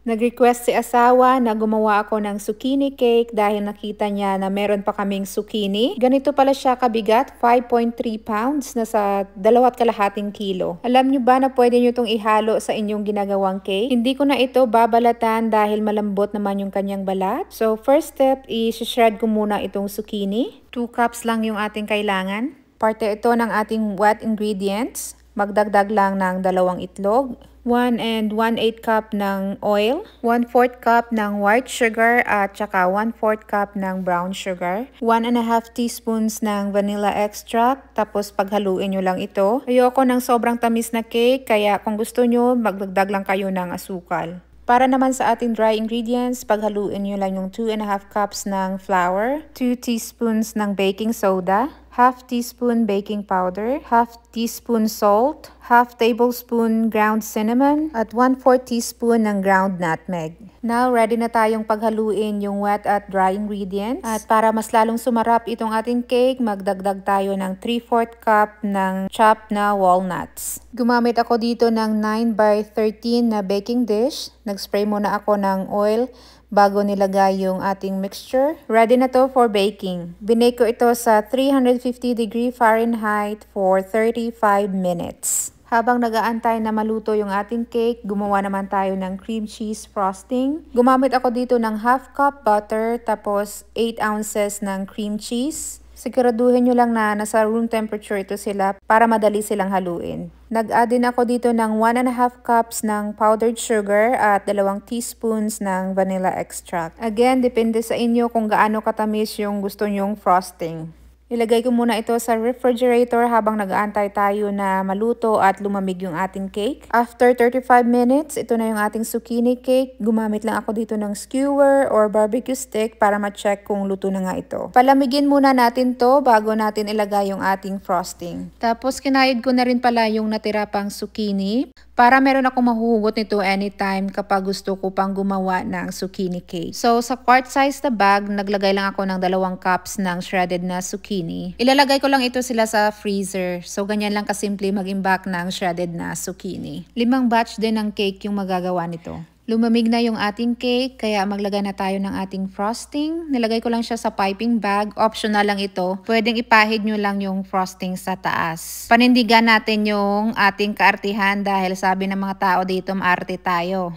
Nag-request si asawa na gumawa ako ng zucchini cake dahil nakita niya na meron pa kaming zucchini. Ganito pala siya kabigat, 5.3 pounds, nasa 2.5 kilo. Alam niyo ba na pwede niyo itong ihalo sa inyong ginagawang cake? Hindi ko na ito babalatan dahil malambot naman yung kanyang balat. So first step, i-shred ko muna itong zucchini. 2 cups lang yung ating kailangan. Parte ito ng ating wet ingredients. Magdagdag lang ng 2 itlog. 1 and 1/8 cup ng oil, 1/4 cup ng white sugar at saka 1/4 cup ng brown sugar, 1.5 teaspoons ng vanilla extract, tapos paghaluin nyo lang ito. Ayoko ng sobrang tamis na cake, kaya kung gusto nyo, magdagdag lang kayo ng asukal. Para naman sa ating dry ingredients, paghaluin nyo lang yung 2.5 cups ng flour, 2 teaspoons ng baking soda, half teaspoon baking powder, half teaspoon salt, half tablespoon ground cinnamon, at 1/4 teaspoon ng ground nutmeg. Now, ready na tayong paghaluin yung wet at dry ingredients. At para mas lalong sumarap itong ating cake, magdagdag tayo ng 3/4 cup ng chopped na walnuts. Gumamit ako dito ng 9x13 na baking dish. Nag-spray muna ako ng oil bago nilagay yung ating mixture. Ready na to for baking. Binake ko ito sa 350 Fahrenheit for 35 minutes. Habang nag-aantay na maluto yung ating cake, gumawa naman tayo ng cream cheese frosting. Gumamit ako dito ng half cup butter, tapos 8 ounces ng cream cheese. Siguraduhin nyo lang na nasa room temperature ito sila para madali silang haluin. Nag-add din ako dito ng 1.5 cups ng powdered sugar at 2 teaspoons ng vanilla extract. Again, depende sa inyo kung gaano katamis yung gusto nyong frosting. Ilagay ko muna ito sa refrigerator habang nag-aantay tayo na maluto at lumamig yung ating cake. After 35 minutes, ito na yung ating zucchini cake. Gumamit lang ako dito ng skewer or barbecue stick para ma-check kung luto na nga ito. Palamigin muna natin to bago natin ilagay yung ating frosting. Tapos kinayod ko na rin pala yung natira pang zucchini para meron akong mahuhugot nito anytime kapag gusto ko pang gumawa ng zucchini cake. So sa quart size na bag, naglagay lang ako ng 2 cups ng shredded na zucchini. Ilalagay ko lang ito sila sa freezer. So ganyan lang kasimple mag-imbak ng shredded na zucchini. 5 batch din ng cake yung magagawa nito. Lumamig na yung ating cake, kaya maglagay na tayo ng ating frosting. Nilagay ko lang siya sa piping bag. Optional lang ito. Pwedeng ipahid nyo lang yung frosting sa taas. Panindigan natin yung ating kaartihan dahil sabi ng mga tao dito, maarte tayo.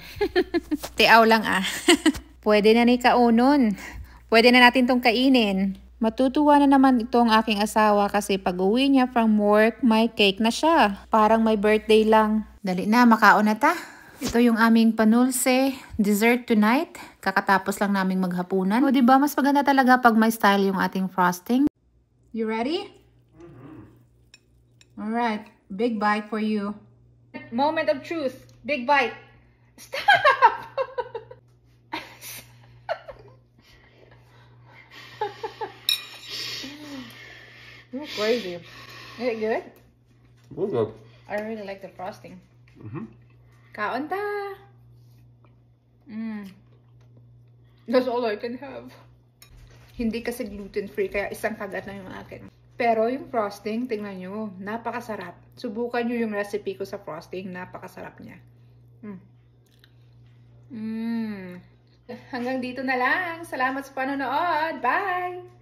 Tiaw lang ah. Pwede na ni kaunon. Pwede na natin tong kainin. Matutuwa na naman itong aking asawa kasi pag uwi niya from work, may cake na siya. Parang may birthday lang. Dali na, makaon na ta. Ito yung aming panulse, dessert tonight. Kakatapos lang naming maghapunan. O diba, mas maganda talaga pag may style yung ating frosting. You ready? Alright, big bite for you. Moment of truth, big bite. Stop! You're crazy. Is it good? Very good. I really like the frosting. Kaon ta. That's all I can have. Hindi kasi gluten-free, kaya isang kagat lang yung akin. Pero yung frosting, tingnan nyo, napakasarap. Subukan nyo yung recipe ko sa frosting, napakasarap niya. Hanggang dito na lang. Salamat sa panonood. Bye!